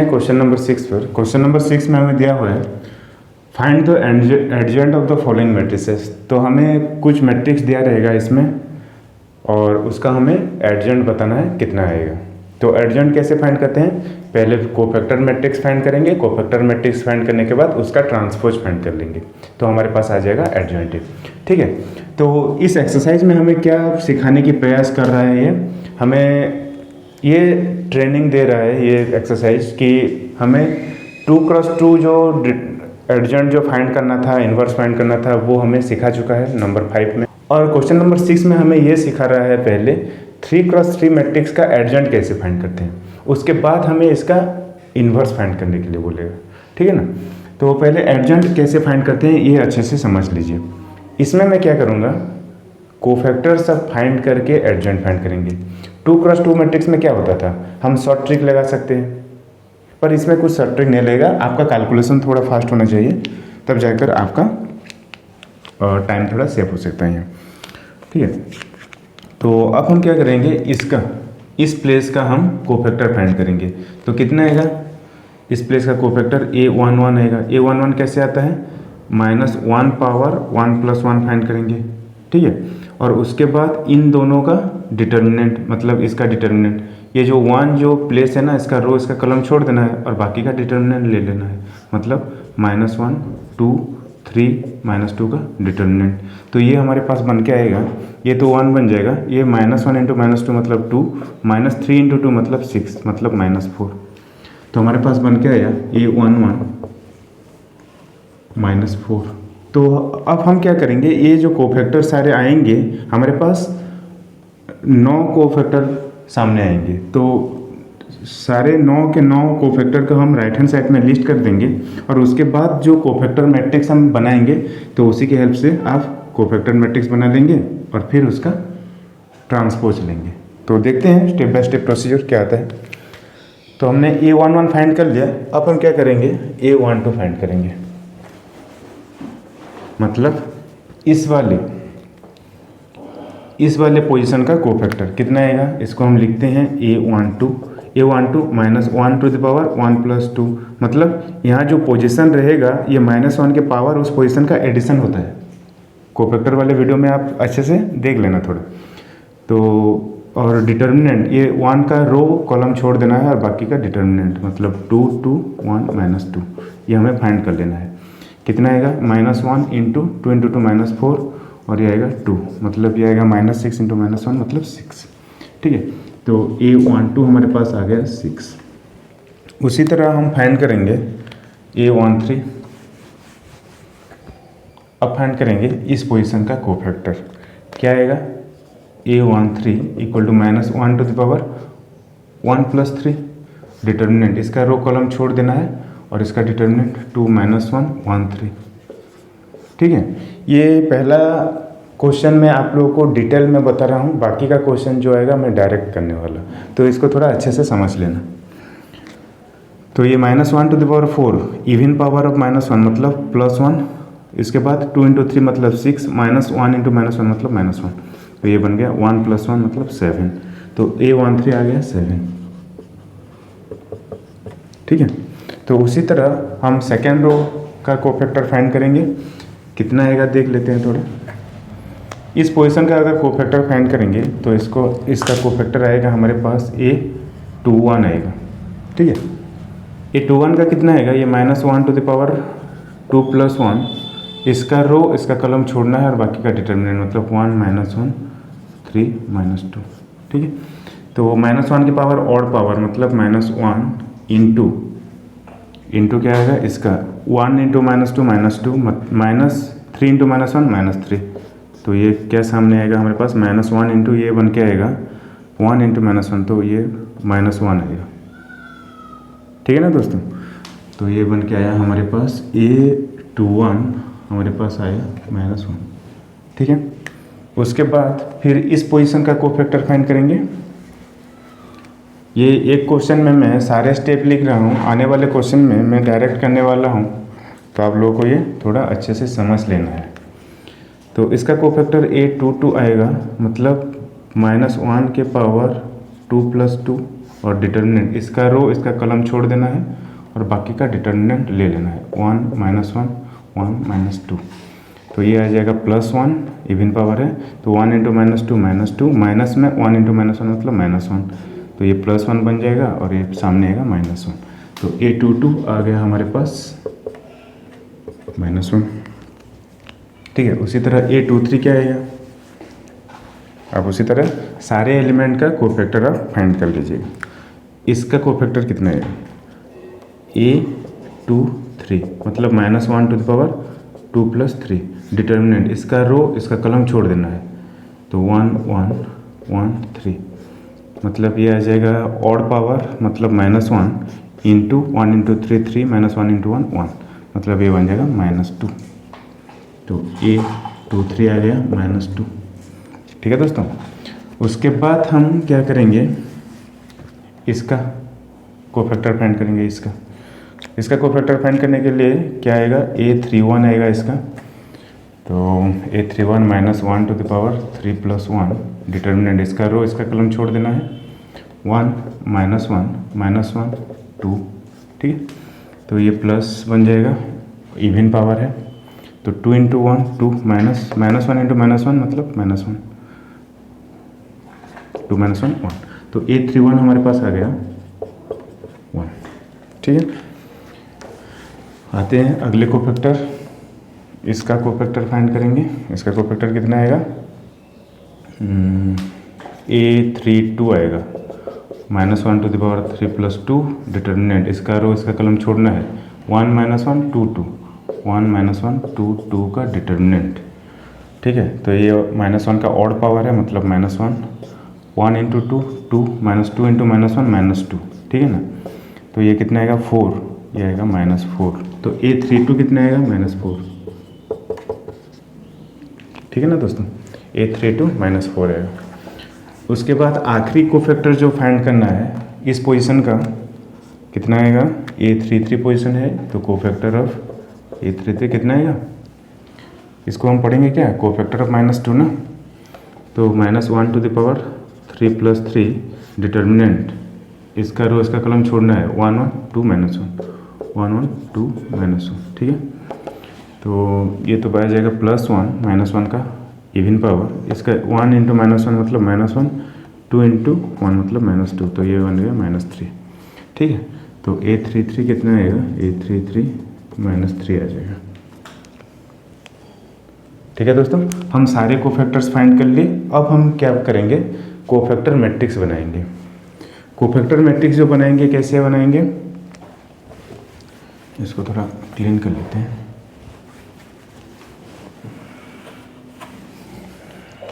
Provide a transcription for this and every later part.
Question number 6 पर। Question number 6 में हमें दिया हुआ है find the एडजेंट of the following matrices. तो हमें कुछ मैट्रिक्स दिया रहेगा इसमें और उसका हमें एडजेंट बताना है कितना आएगा। तो एडजेंट कैसे फाइंड करते हैं, पहले कोफैक्टर मैट्रिक्स फाइंड करेंगे, कोफैक्टर मैट्रिक्स फाइंड करने के बाद उसका ट्रांसपोज फाइंड कर लेंगे तो हमारे पास आ जाएगा एडजेंट। ठीक है, तो इस एक्सरसाइज में हमें क्या सिखाने की प्रयास कर रहा है, ये हमें ये ट्रेनिंग दे रहा है ये एक्सरसाइज कि हमें 2x2 जो एडजेंट जो फाइंड करना था, इन्वर्स फाइंड करना था, वो हमें सिखा चुका है नंबर 5 में। और क्वेश्चन नंबर 6 में हमें ये सिखा रहा है पहले 3x3 मैट्रिक्स का एडजेंट कैसे फाइंड करते हैं, उसके बाद हमें इसका इन्वर्स फाइंड करने के लिए बोलेगा। ठीक है ना, तो पहले एडजेंट कैसे फाइंड करते हैं ये अच्छे से समझ लीजिए। इसमें मैं क्या करूँगा, कोफैक्टर सब फाइंड करके एडजेंट फाइंड करेंगे। 2x2 मैट्रिक्स में क्या होता था, हम शॉर्ट ट्रिक लगा सकते हैं, पर इसमें कुछ शॉर्ट ट्रिक नहीं लगेगा। आपका कैलकुलेशन थोड़ा फास्ट होना चाहिए, तब जाकर आपका टाइम थोड़ा सेव हो सकता है। ठीक है, तो अब हम क्या करेंगे, इस प्लेस का हम कोफैक्टर फाइंड करेंगे। तो कितना आएगा, इस प्लेस का कोफैक्टर A11 आएगा। A11 कैसे आता है, -1 पावर 1 + 1 फाइंड करेंगे। ठीक है, और उसके बाद इन दोनों का डिटर्मिनेंट, मतलब इसका डिटर्मिनेंट, ये जो 1 जो प्लेस है ना, इसका रो, इसका कलम छोड़ देना है और बाकी का डिटर्मिनेंट ले लेना है, मतलब -1 2 3 -2 का डिटर्मिनेंट। तो ये हमारे पास बन के आएगा, ये तो 1 बन जाएगा, ये -1 × -2 मतलब 2, -3 × 2 मतलब 6 मतलब -4। तो हमारे पास बन के आया A11 -4। तो अब हम क्या करेंगे, ये जो कोफैक्टर सारे आएंगे हमारे पास 9 कोफैक्टर सामने आएंगे, तो सारे 9 के 9 कोफैक्टर को हम राइट हैंड साइड में लिस्ट कर देंगे और उसके बाद जो कोफैक्टर मैट्रिक्स हम बनाएंगे तो उसी की हेल्प से आप कोफैक्टर मैट्रिक्स बना लेंगे और फिर उसका ट्रांसपोज लेंगे। तो देखते हैं स्टेप बाय स्टेप प्रोसीजर क्या आता है। तो हमने A11 फाइंड कर लिया, अब हम क्या करेंगे, A12 फाइंड करेंगे। मतलब इस वाले पोजीशन का कोफैक्टर कितना आएगा, इसको हम लिखते हैं A12 -1 ⁻² + 2, मतलब यहाँ जो पोजीशन रहेगा ये -1 के पावर उस पोजीशन का एडिशन होता है। कोफैक्टर वाले वीडियो में आप अच्छे से देख लेना थोड़ा। तो और डिटर्मिनेंट, ये 1 का रो कॉलम छोड़ देना है और बाकी का डिटर्मिनेंट, मतलब 2 2 1 -2, ये हमें फाइंड कर लेना है। कितना आएगा, -1 × 2 × 2 -4 और ये आएगा 2, मतलब ये आएगा -6 × -1 मतलब 6। ठीक है, तो A12 हमारे पास आ गया 6। उसी तरह हम फाइंड करेंगे A13। अब फाइंड करेंगे इस पोजीशन का कोफैक्टर, क्या आएगा, A13 = -1 ⁻1 + 3, डिटर्मिनेंट, इसका रो कॉलम छोड़ देना है और इसका डिटर्मिनेंट 2 -1 1 3। ठीक है, ये पहला क्वेश्चन मैं आप लोगों को डिटेल में बता रहा हूँ, बाकी का क्वेश्चन जो आएगा मैं डायरेक्ट करने वाला, तो इसको थोड़ा अच्छे से समझ लेना। तो ये -1⁴ इवन पावर ऑफ -1 मतलब +1, इसके बाद 2 × 3 मतलब 6, -1 × -1 मतलब -1, तो ये बन गया 1 + 1 मतलब 7। तो A13 आ गया 7। ठीक है, तो उसी तरह हम सेकेंड रो का कोफैक्टर फाइंड करेंगे, कितना आएगा देख लेते हैं थोड़ा। इस पोजीशन का अगर कोफैक्टर फाइंड करेंगे तो इसका कोफैक्टर आएगा हमारे पास A21 आएगा। ठीक है, A21 का कितना आएगा, ये -1⁻² + 1, इसका रो, इसका कलम छोड़ना है और बाकी का डिटर्मिनेंट, मतलब 1 -1 3 -2। ठीक है, तो -1 की पावर ऑड पावर, मतलब -1 इंटू क्या आएगा, इसका 1 × -2 -3 × -1 -3, तो ये क्या सामने आएगा हमारे पास, -1 × ये बन के आएगा 1 × -1, तो ये -1 आएगा। ठीक है ना दोस्तों, तो ये बन के आया हमारे पास A21 हमारे पास आया -1। ठीक है, उसके बाद फिर इस पोजीशन का कोफैक्टर फाइंड करेंगे। ये एक क्वेश्चन में मैं सारे स्टेप लिख रहा हूँ, आने वाले क्वेश्चन में मैं डायरेक्ट करने वाला हूँ, तो आप लोगों को ये थोड़ा अच्छे से समझ लेना है। तो इसका कोफैक्टर A22 आएगा, मतलब -1 के पावर 2 + 2 और डिटर्मिनेंट इसका रो इसका कॉलम छोड़ देना है और बाकी का डिटर्मिनेंट ले लेना है 1 -1 1 -2। तो ये आ जाएगा +1 इवन पावर है तो 1 × -2 माइनस में 1 × -1 मतलब -1 तो ये +1 बन जाएगा और ये सामने आएगा -1 तो A22 आ गया हमारे पास -1। ठीक है, उसी तरह A23 क्या आएगा। अब उसी तरह सारे एलिमेंट का कोफैक्टर आप फाइंड कर लीजिएगा। इसका कोफैक्टर कितना है A23 मतलब -1 × 2 + 3 डिटर्मिनेंट इसका रो इसका कॉलम छोड़ देना है तो 1 1 1 3 मतलब ये आ जाएगा ऑड पावर मतलब -1 × 1 × 3 3 -1 × 1 1 मतलब ये बन जाएगा -2 तो A23 आ गया -2। ठीक है दोस्तों, उसके बाद हम क्या करेंगे इसका कोफैक्टर फाइंड करेंगे। इसका कोफैक्टर फाइंड करने के लिए क्या आएगा A31 आएगा इसका तो A31 -1 × 3 + 1 डिटर्मिनेंट इसका रो इसका कॉलम छोड़ देना है 1 -1 -1 2। ठीक है, तो ये प्लस बन जाएगा इवन पावर है तो 2 × 1 2 -1 × -1 मतलब -1 2 -1 1 तो A31 हमारे पास आ गया 1। ठीक है, आते हैं अगले कोफैक्टर। इसका कोफैक्टर फाइंड करेंगे। इसका कोफैक्टर कितना आएगा A32 आएगा -1 × 3 + 2 डिटर्मिनेंट इसका रो इसका कॉलम छोड़ना है 1 -1 2 2 1 -1 2 2 का डिटर्मिनेंट। ठीक है, तो ये -1 का ऑड पावर है मतलब -1 1 × 2 2 -2 × -1 -2। ठीक है ना, तो ये कितना आएगा 4 ये आएगा -4 तो A32 कितना आएगा -4। ठीक है ना दोस्तों, A32 -4 आएगा। उसके बाद आखिरी कोफैक्टर जो फाइंड करना है इस पोजीशन का कितना आएगा A33 पोजीशन है तो कोफैक्टर ऑफ A33 कितना आएगा इसको हम पढ़ेंगे क्या कोफैक्टर ऑफ -2 ना तो -1 × 3 + 3 डिटर्मिनेंट इसका रो इसका कॉलम छोड़ना है 1 1 2 -1 1 1 2 -1। ठीक है, तो ये तो बच जाएगा +1 -1 का इवन पावर इसका 1 × -1 मतलब -1 2 × 1 मतलब -2 तो ये बन गया -3। ठीक है, तो A33 कितना आएगा A33 -3 आ जाएगा। ठीक है दोस्तों, हम सारे कोफैक्टर्स फाइंड कर लिए। अब हम क्या करेंगे कोफैक्टर मैट्रिक्स बनाएंगे। कोफैक्टर मैट्रिक्स जो बनाएंगे कैसे बनाएंगे इसको थोड़ा क्लीन कर लेते हैं।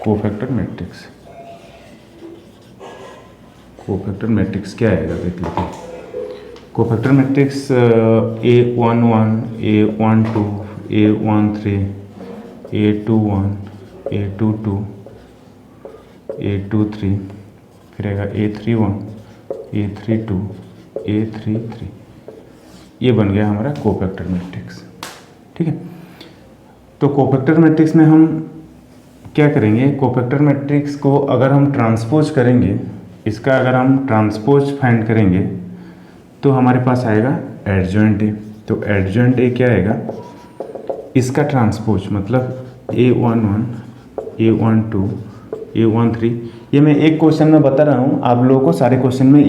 कोफैक्टर मैट्रिक्स क्या आएगा देख लेते हैं। Cofactor matrix A11 A12 A13 A21 A22 A23 फिर आएगा A31 A32 A33 ये बन गया हमारा कोफैक्टर मैट्रिक्स। ठीक है, तो कोफैक्टर मैट्रिक्स में हम क्या करेंगे कोफैक्टर मैट्रिक्स को अगर हम ट्रांसपोज करेंगे इसका अगर हम ट्रांसपोज फाइंड करेंगे तो हमारे पास आएगा एडजॉइंट ए। तो एडजॉइंट ए क्या आएगा इसका ट्रांसपोज मतलब A11 A12 A13 ये मैं एक क्वेश्चन में बता रहा हूँ आप लोगों को सारे क्वेश्चन में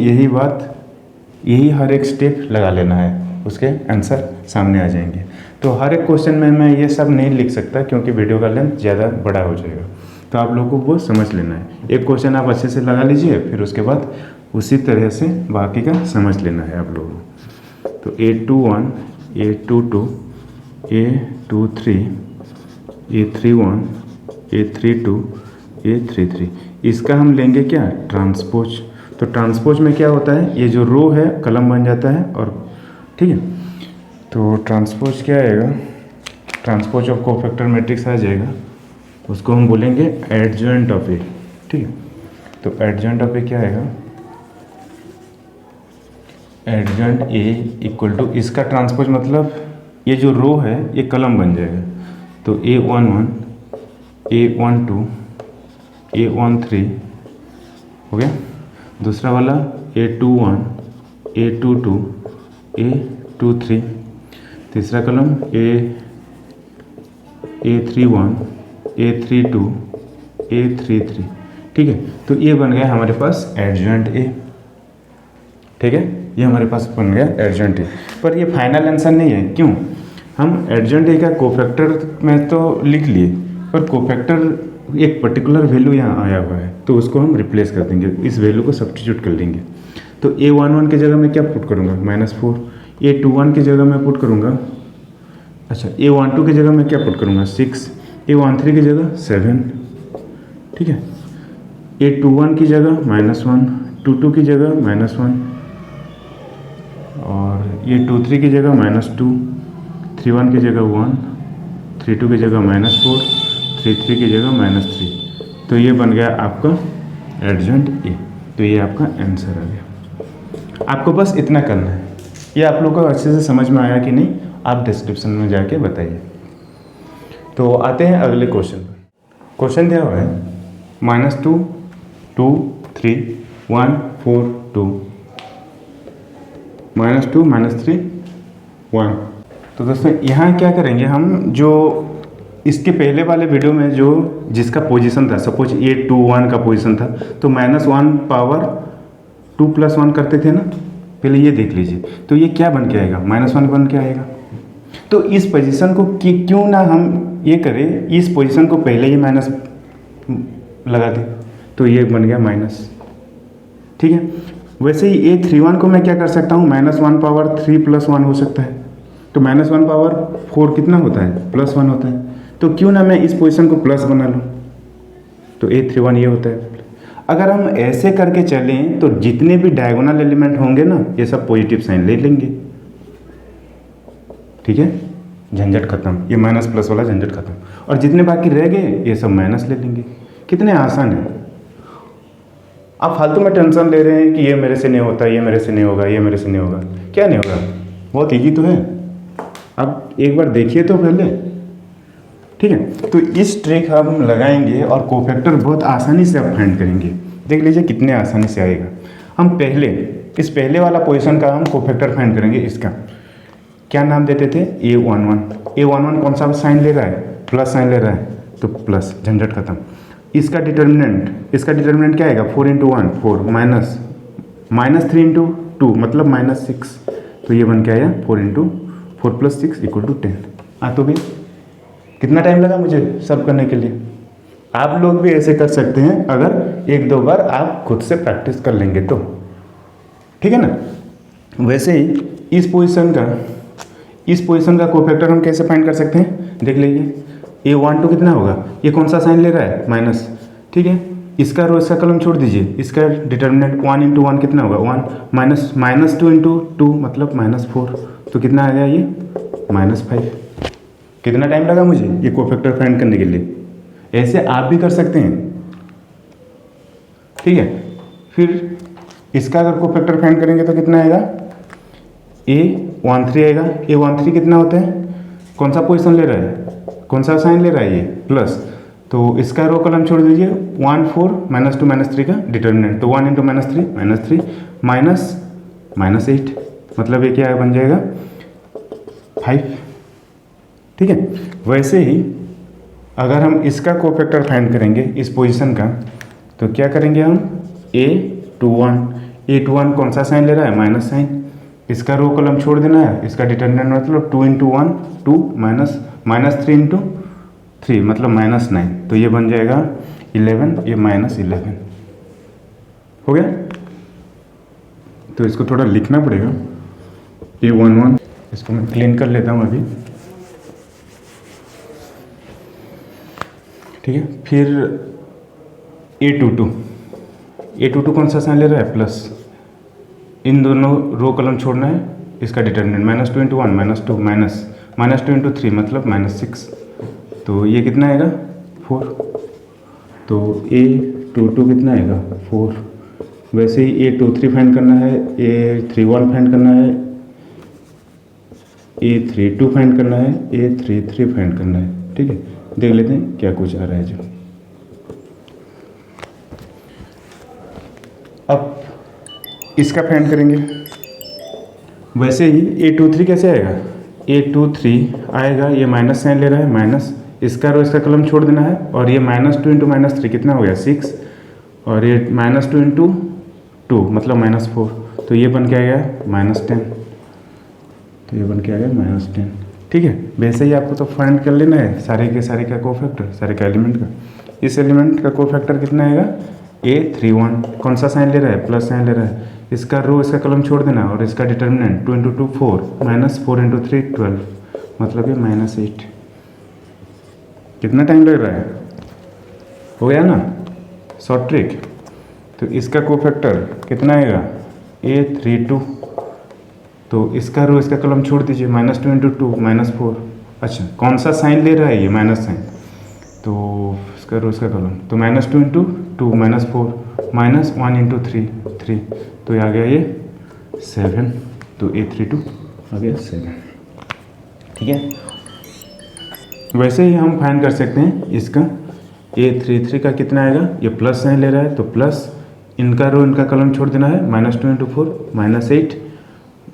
यही हर एक स्टेप लगा लेना है उसके आंसर सामने आ जाएंगे। तो हर एक क्वेश्चन में मैं ये सब नहीं लिख सकता क्योंकि वीडियो का लेंथ ज़्यादा बड़ा हो जाएगा, तो आप लोगों को वो समझ लेना है। एक क्वेश्चन आप अच्छे से लगा लीजिए फिर उसके बाद उसी तरह से बाकी का समझ लेना है आप लोगों को। तो A21 A22 A23 A31 A32 A33 इसका हम लेंगे क्या ट्रांसपोज। तो ट्रांसपोज में क्या होता है ये जो रो है कलम बन जाता है और ठीक है, तो ट्रांसपोज क्या आएगा ट्रांसपोज ऑफ कोफैक्टर मैट्रिक्स आ जाएगा उसको हम बोलेंगे एडजॉइंट ऑफ ए। ठीक है, तो एडजॉइंट ऑफ ए क्या आएगा एडजॉइंट ए इक्वल टू इसका ट्रांसपोज मतलब ये जो रो है ये कलम बन जाएगा तो A11 A12 A13 हो गया। दूसरा वाला A21, A22, A23, तीसरा कॉलम A31, A32, A33। ठीक है, तो ये बन गया हमारे पास एडजॉइंट ए। ठीक है, ये हमारे पास बन गया एडजॉइंट ए। पर ये फाइनल आंसर नहीं है, क्यों? हम एडजॉइंट ए का कोफैक्टर में तो लिख लिए, पर कोफैक्टर एक पर्टिकुलर वैल्यू यहाँ आया हुआ है, तो उसको हम रिप्लेस कर देंगे, इस वैल्यू को सब्स्टिट्यूट कर लेंगे। तो A11 की जगह मैं क्या पुट करूँगा? -4। A21 की जगह मैं पुट करूँगा, अच्छा A12 की जगह मैं क्या पुट करूँगा? 6। A13 की जगह 7। ठीक है, A21 की जगह -1, 22 की जगह -1, और A23 की जगह -2, 31 की जगह 1, 32 की जगह -4, 33 की जगह -3। तो ये बन गया आपका एडजॉइंट ए। तो ये आपका आंसर आ गया। आपको बस इतना करना है। ये आप लोगों को अच्छे से समझ में आया कि नहीं, आप डिस्क्रिप्शन में जाके बताइए। तो आते हैं अगले क्वेश्चन पर। क्वेश्चन दिया हुआ है -2, 2, 3, 1, 4, 2, -2, -3, 1। तो दोस्तों यहाँ क्या करेंगे हम, जो इसके पहले वाले वीडियो में जो जिसका पोजीशन था, सपोज A21 का पोजीशन था, तो -1 पावर 2 + 1 करते थे ना, पहले ये देख लीजिए। तो ये क्या बन के आएगा? -1 बन के आएगा। तो इस पोजीशन को क्यों ना हम ये करें, इस पोजीशन को पहले ही माइनस लगा दें, तो ये बन गया माइनस। ठीक है, वैसे ही A31 को मैं क्या कर सकता हूँ? -1 पावर 3 + 1 हो सकता है। तो -1 पावर 4 कितना होता है? +1 होता है। तो क्यों ना मैं इस पोजीशन को प्लस बना लूँ, तो A31 ये होता है। अगर हम ऐसे करके चलें तो जितने भी डायगोनल एलिमेंट होंगे ना, ये सब पॉजिटिव साइन ले लेंगे। ठीक है, झंझट खत्म, ये माइनस प्लस वाला झंझट खत्म। और जितने बाकी रह गए ये सब माइनस ले लेंगे। कितने आसान है। आप फालतू में टेंशन ले रहे हैं कि ये मेरे से नहीं होता, ये मेरे से नहीं होगा, ये मेरे से नहीं होगा। क्या नहीं होगा? बहुत ईजी तो है, आप एक बार देखिए तो पहले। ठीक है, तो इस ट्रिक हम लगाएंगे और कोफैक्टर बहुत आसानी से आप फाइंड करेंगे। देख लीजिए कितने आसानी से आएगा। हम पहले इस पहले वाला पोजीशन का हम कोफैक्टर फाइंड करेंगे। इसका क्या नाम देते थे? A11। A11 कौन सा साइन ले रहा है? प्लस साइन ले रहा है, तो प्लस, झंझट खत्म। इसका डिटर्मिनेंट क्या आएगा? 4 × 1 4, -3 × 2 मतलब -6। तो ये बन के आया 4 × 4 + 6 = 10। तो भी कितना टाइम लगा मुझे सब करने के लिए? आप लोग भी ऐसे कर सकते हैं अगर 1-2 बार आप खुद से प्रैक्टिस कर लेंगे तो। ठीक है ना। वैसे ही इस पोजीशन का कोफैक्टर हम कैसे फाइंड कर सकते हैं? देख लीजिए A12 कितना होगा? ये कौन सा साइन ले रहा है? माइनस। ठीक है, इसका रो इसका कलम छोड़ दीजिए। इसका डिटर्मिनेंट 1 × 1 कितना होगा? 1 -2 × 2 मतलब -4। तो कितना आ गया ये? -5। कितना टाइम लगा मुझे ये कोफैक्टर फाइंड करने के लिए? ऐसे आप भी कर सकते हैं। ठीक है, फिर इसका अगर कोफैक्टर फाइंड करेंगे तो कितना आएगा? A13 आएगा। A13 कितना होता है? कौन सा पोजीशन ले रहा है? कौन सा साइन ले रहा है? ये प्लस। तो इसका रो कलम छोड़ दीजिए। 1 4 -2 -3 का डिटर्मिनेंट, तो 1 × -3 -8 मतलब ये क्या बन जाएगा? 5। ठीक है, वैसे ही अगर हम इसका कोफैक्टर फाइंड करेंगे इस पोजीशन का, तो क्या करेंगे हम? A21 कौन सा साइन ले रहा है? Minus sine. इसका रो कॉलम छोड़ देना है। इसका डिटर्मिनेंट मतलब 2 × 1 2 -3 × 3 मतलब -9। तो ये बन जाएगा 11, ये -11 हो गया। तो इसको थोड़ा लिखना पड़ेगा। A11 इसको मैं क्लीन कर लेता हूँ अभी। ठीक है, फिर A22 कौन सा साइन ले रहा है? प्लस। इन दोनों रो कॉलम छोड़ना है। इसका डिटर्मिनेंट -2 × 1 -2 -2 × 3 मतलब -6। तो ये कितना आएगा? 4। तो A22 कितना आएगा? 4। वैसे ही A23 फाइंड करना है, A31 फाइंड करना है, A32 फाइंड करना है, A33 फाइंड करना है। ठीक है, देख लेते हैं क्या कुछ आ रहा है जो। अब इसका फाइंड करेंगे। वैसे ही A23 कैसे आएगा, A23 आएगा, ये माइनस साइन ले रहा है, माइनस, इसका रो इसका कलम छोड़ देना है, और ये -2 इंटू -3 कितना हो गया 6, और ये -2 इंटू 2 मतलब -4, तो ये बन के आ गया -10, तो ये बन के आ गया -10। ठीक है, वैसे ही आपको तो फाइंड कर लेना है सारे के सारे का कोफैक्टर, सारे का एलिमेंट का। इस एलिमेंट का कोफैक्टर कितना आएगा A31, कौन सा साइन ले रहा है, प्लस साइन ले रहा है, इसका रो इसका कलम छोड़ देना, और इसका डिटर्मिनेंट 2 इंटू 2 4, -4 इंटू 3 12, मतलब ये -8। कितना टाइम लग रहा है, हो गया ना शॉर्ट ट्रिक। तो इसका कोफैक्टर कितना आएगा A32, तो इसका रो इसका कलम छोड़ दीजिए, -2 इंटू 2 -4। अच्छा, कौन सा साइन ले रहा है ये, माइनस साइन, तो इसका रो इसका कलम, तो -2 इंटू 2 -4, -1 इंटू 3 3, तो ये आ गया ये 7, तो A32 आ गया 7। ठीक है, वैसे ही हम फाइंड कर सकते हैं इसका A33 का कितना आएगा, ये प्लस साइन ले रहा है, तो प्लस, इनका रो इनका कलम छोड़ देना है, -2 इंटू 4 -8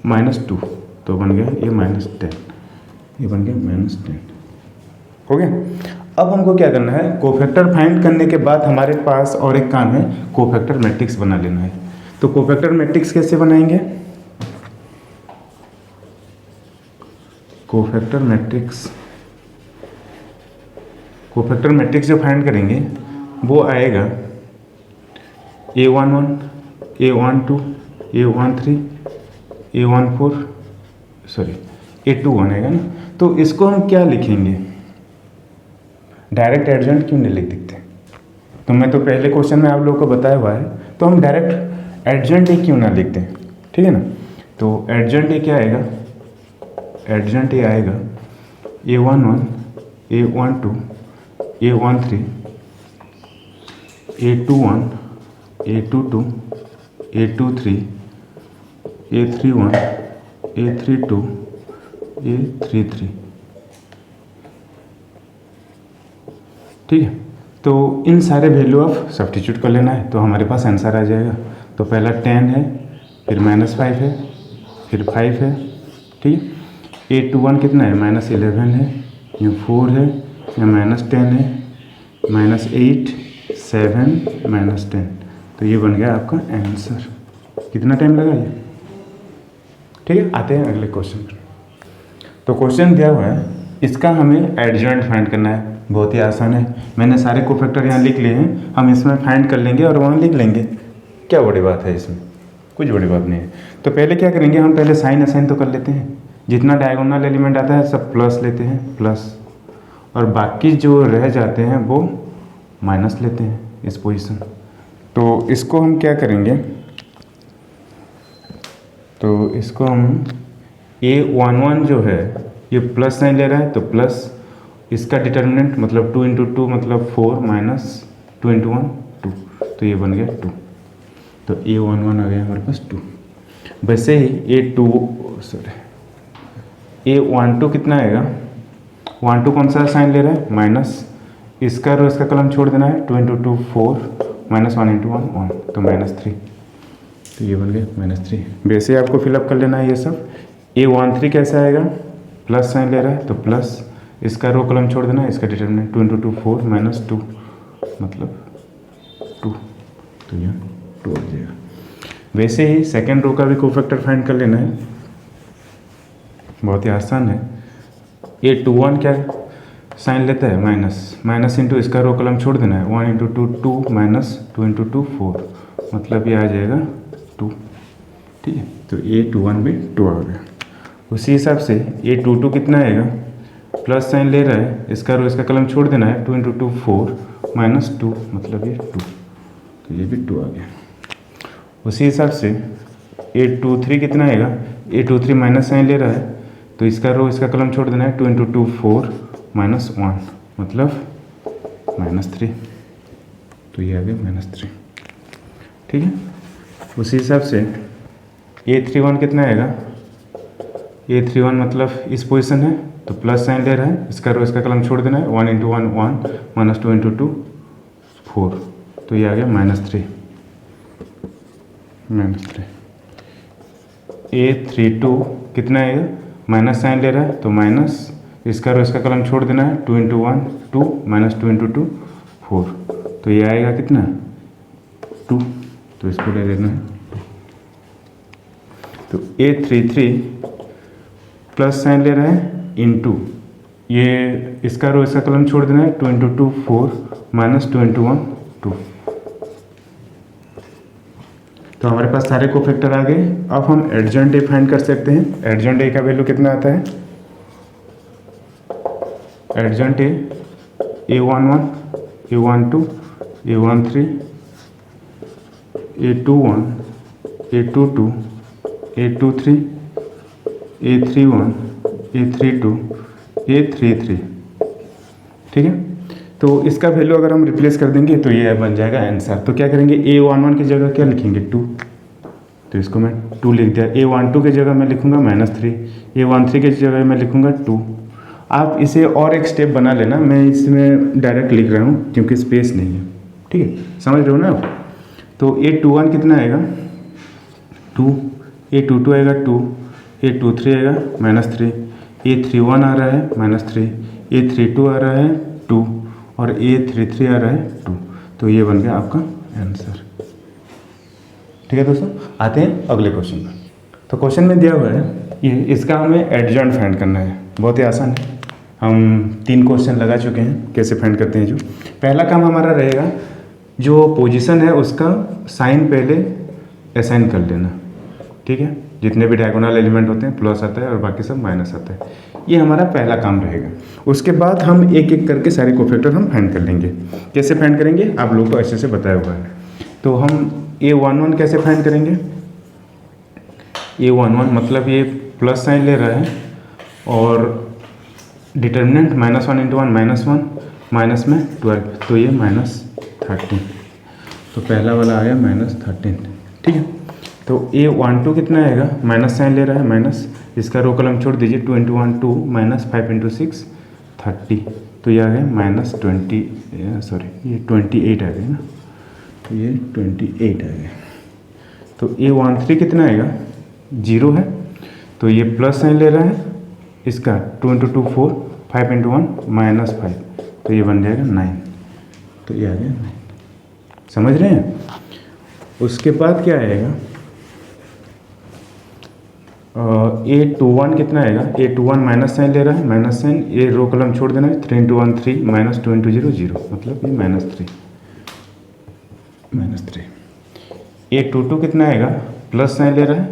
-2, तो बन गया ये -10, ये बन गया -10। हो गया। अब हमको क्या करना है, कोफैक्टर फाइंड करने के बाद हमारे पास और एक काम है, कोफैक्टर मैट्रिक्स बना लेना है। तो कोफैक्टर मैट्रिक्स कैसे बनाएंगे, कोफैक्टर मैट्रिक्स जो फाइंड करेंगे वो आएगा A11 A12 A13 A14 sorry A21 आएगा ना। तो इसको हम क्या लिखेंगे, डायरेक्ट एडजेंट क्यों नहीं लिख देते, तो मैं तो पहले क्वेश्चन में आप लोगों को बताया हुआ है, तो हम डायरेक्ट एडजेंट ए क्यों ना लिखते हैं। ठीक है ना, तो एडजेंट ए क्या आएगा, एडजेंट ए आएगा A11 A12 A13 A21 A22 A23 A31 A32 A33। ठीक है, तो इन सारे वैल्यू ऑफ सब्स्टिट्यूट कर लेना है, तो हमारे पास आंसर आ जाएगा। तो पहला 10 है, फिर -5 है, फिर 5 है। ठीक है, A21 कितना है, -11 है, ये 4 है, या -10 है, -8 7 -10, तो ये बन गया आपका आंसर। कितना टाइम लगा ये। ठीक है, आते हैं अगले क्वेश्चन पर। तो क्वेश्चन दिया हुआ है, इसका हमें एडजेंट फाइंड करना है, बहुत ही आसान है। मैंने सारे कोफैक्टर यहाँ लिख लिए हैं, हम इसमें फाइंड कर लेंगे और वहाँ लिख लेंगे, क्या बड़ी बात है इसमें, कुछ बड़ी बात नहीं है। तो पहले क्या करेंगे, हम पहले साइन असाइन तो कर लेते हैं, जितना डायगोनल एलिमेंट आता है सब प्लस लेते हैं, प्लस, और बाकी जो रह जाते हैं वो माइनस लेते हैं इस पोजीशन। तो इसको हम क्या करेंगे, तो इसको हम A11 जो है ये प्लस साइन ले रहा है, तो प्लस, इसका डिटर्मिनेंट मतलब 2 इंटू 2 मतलब 4 -2 इंटू 1 2, तो ये बन गया 2, तो A11 आ गया हमारे पास 2। वैसे ही A12 कितना आएगा, 12 कौन सा साइन ले रहा है, माइनस, इसका रो इसका कलम छोड़ देना है, 2 इंटू 2 4 -1 इंटू 1 1, तो -3, तो ये बन गया -3। वैसे आपको फिलअप कर लेना है ये सब। A13 कैसे आएगा, प्लस साइन ले रहा है, तो प्लस, इसका रो कलम छोड़ देना है, इसका डिटर्मिनेंट 2 इंटू 2 4 -2 मतलब 2, तो यह 2 आ जाएगा। वैसे ही सेकेंड रो का भी कोफैक्टर फाइंड कर लेना है, बहुत ही आसान है। A21 क्या साइन लेता है, माइनस इंटू इसका रो कलम छोड़ देना है, 1 इंटू 2 2 -2 इंटू 2 4, मतलब ये आ जाएगा 2। ठीक है, तो A21 भी 2 आ गया। उसी हिसाब से A22 कितना आएगा, प्लस साइन ले रहा है, इसका रो इसका कलम छोड़ देना है, 2 इंटू 2 4 -2 मतलब ये 2, तो ये भी 2 आ गया। उसी हिसाब से A23 कितना आएगा, A23 माइनस साइन ले रहा है, तो इसका रो इसका कलम छोड़ देना है, 2 इंटू 2 4 -1 मतलब -3, तो ये आ गया -3। ठीक है, उसी हिसाब से A31 कितना आएगा, A31 मतलब इस पोजीशन है, तो प्लस साइन ले रहा है, इसका रो इसका कलम छोड़ देना है, 1 इंटू 1 1 -2 इंटू 2 4, तो ये आ गया -3। A32 कितना आएगा, माइनस साइन ले रहा है तो माइनस, इसका और इसका कलम छोड़ देना है, 2 × 1 2 माइनस 2 × 2 4, तो ये आएगा कितना 2, तो इसको ले लेना है 2। तो A33 प्लस साइन ले रहा है इंटू, ये इसका और इसका कलम छोड़ देना है, 2 × 2 4 माइनस 2 × 1 2। तो हमारे पास सारे कोफैक्टर आ गए। अब हम एडजेंट ए फाइंड कर सकते हैं। एडजेंट ए का वैल्यू कितना आता है, एडजेंट ए A11 A12 A13 A21 A22 A23 A31 A32 A33, ठीक है। तो इसका वैल्यू अगर हम रिप्लेस कर देंगे तो ये बन जाएगा आंसर। तो क्या करेंगे, A11 की जगह क्या लिखेंगे 2, तो इसको मैं 2 लिख दिया। A12 की जगह मैं लिखूंगा -3, A13 की जगह मैं लिखूंगा 2। आप इसे और एक स्टेप बना लेना, मैं इसमें डायरेक्ट लिख रहा हूँ क्योंकि स्पेस नहीं है, ठीक है, समझ रहे हो ना आप। तो A21 कितना आएगा 2, A22 आएगा 2, A23 आएगा -3, A31 आ रहा है -3, A32 आ रहा है 2 और A33 आ रहा है 2। तो ये बन गया आपका आंसर, ठीक है दोस्तों। आते हैं अगले क्वेश्चन में। तो क्वेश्चन में दिया हुआ है ये, इसका हमें एडजेंट फाइंड करना है। बहुत ही आसान है, हम 3 क्वेश्चन लगा चुके हैं कैसे फाइंड करते हैं। जो पहला काम हमारा रहेगा, जो पोजीशन है उसका साइन पहले असाइन कर लेना, ठीक है। जितने भी डायगोनल एलिमेंट होते हैं प्लस आता है और बाकी सब माइनस आता है। ये हमारा पहला काम रहेगा। उसके बाद हम एक एक करके सारे कोफैक्टर हम फाइंड कर लेंगे। कैसे फाइंड करेंगे आप लोगों को अच्छे से बताया हुआ है। तो हम A11 कैसे फाइंड करेंगे, A11 मतलब ये प्लस साइन ले रहा है और डिटर्मिनेंट -1 × 1 -1 माइनस में 12, तो ये -13। तो पहला वाला आ गया -13, ठीक है। तो A12 कितना आएगा, माइनस साइन ले रहा है माइनस, इसका रो कलम छोड़ दीजिए, 2 × 1 2 माइनस 5 × 6 30, तो ये आ गया -20, सॉरी ये 28 आ गया ना, तो ये 28 आ गया। तो A13 कितना आएगा, 0 है, तो ये प्लस साइन ले रहा है, इसका 2 × 2 4 5 × 1 -5, तो ये बन जाएगा 9, तो ये आ गया 9। समझ रहे हैं। उसके बाद क्या आएगा, A21 कितना आएगा, A21 माइनस साइन ले रहा है माइनस साइन, ये रो कलम छोड़ देना है, 3 × 1 3 माइनस 2 × 0 0, मतलब ये -3। A22 कितना आएगा, प्लस साइन ले रहा है,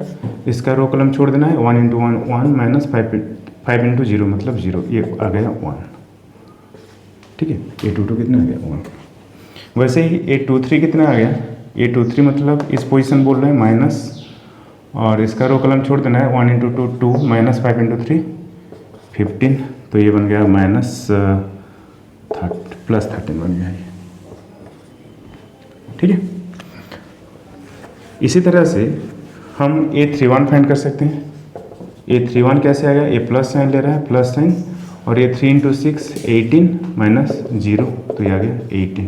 इसका रो कलम छोड़ देना है, 1 × 1 1 माइनस 5 × 0 मतलब 0, ये आ गया 1, ठीक है। A22 कितना आ गया 1। वैसे ही A23 कितना आ गया, A23 मतलब इस पोजीशन बोल रहे हैं माइनस, और इसका रो कलम छोड़ देना है, 1 × 2 2 माइनस 5 × 3 15, तो ये बन गया +13 बन गया ये, ठीक है। इसी तरह से हम A31 फाइंड कर सकते हैं। A31 कैसे आएगा, ये प्लस साइन ले रहा है प्लस साइन, और ये 3 × 6 18 माइनस 0, तो ये आ गया 18,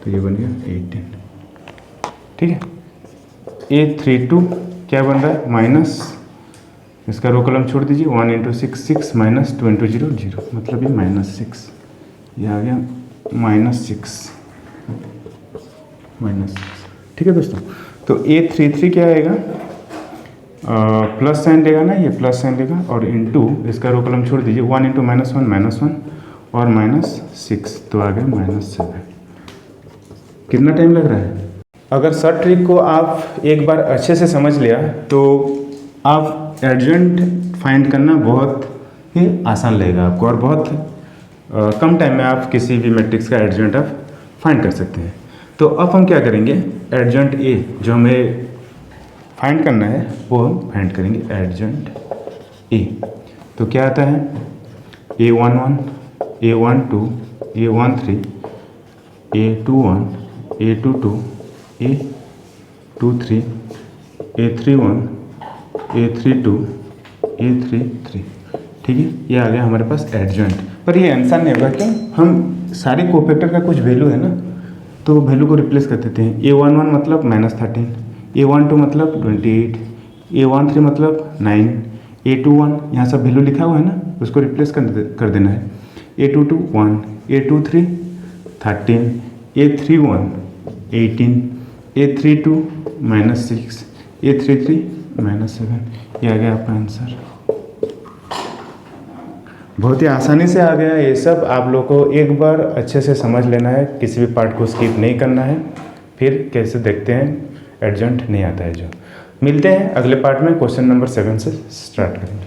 तो ये बन गया 18, ठीक है। A32 क्या बन रहा है, माइनस, इसका रो कलम छोड़ दीजिए, 1 × 6 6 माइनस 2 × 0 0, मतलब ये -6, ये आ गया -6, ठीक है दोस्तों। तो A33 क्या आएगा, प्लस साइन लेगा ना, ये प्लस साइन लेगा और इनटू इसका रो कलम छोड़ दीजिए, 1 × -1 और -6, तो आ गया -7। कितना टाइम लग रहा है। अगर सर ट्रिक को आप एक बार अच्छे से समझ लिया तो आप एडजेंट फाइंड करना बहुत ही आसान लगेगा आपको, और बहुत कम टाइम में आप किसी भी मैट्रिक्स का एडजेंट आप फाइंड कर सकते हैं। तो अब हम क्या करेंगे, एडजेंट ए जो हमें फाइंड करना है वो हम फाइंड करेंगे एडजेंट ए। तो क्या आता है, A11 A12 A13 A21 A22 A23 A31 A32 A33, ठीक है। ये आ गया हमारे पास एडजेंट। पर ये आंसर नहीं होगा, क्यों, हम सारे कोफैक्टर का कुछ वैल्यू है ना, तो वैल्यू को रिप्लेस कर देते हैं। A11 मतलब -13, A12 मतलब 28, A13 मतलब 9, A21 यहाँ सब वैल्यू लिखा हुआ है ना, उसको रिप्लेस कर देना है। A22 1, A23 13, A31 18, A32 -6, A33 -7। ये आ गया आपका आंसर। बहुत ही आसानी से आ गया। ये सब आप लोग को एक बार अच्छे से समझ लेना है, किसी भी पार्ट को स्किप नहीं करना है, फिर कैसे देखते हैं एडजॉइंट नहीं आता है जो। मिलते हैं अगले पार्ट में, क्वेश्चन नंबर 7 से स्टार्ट करेंगे।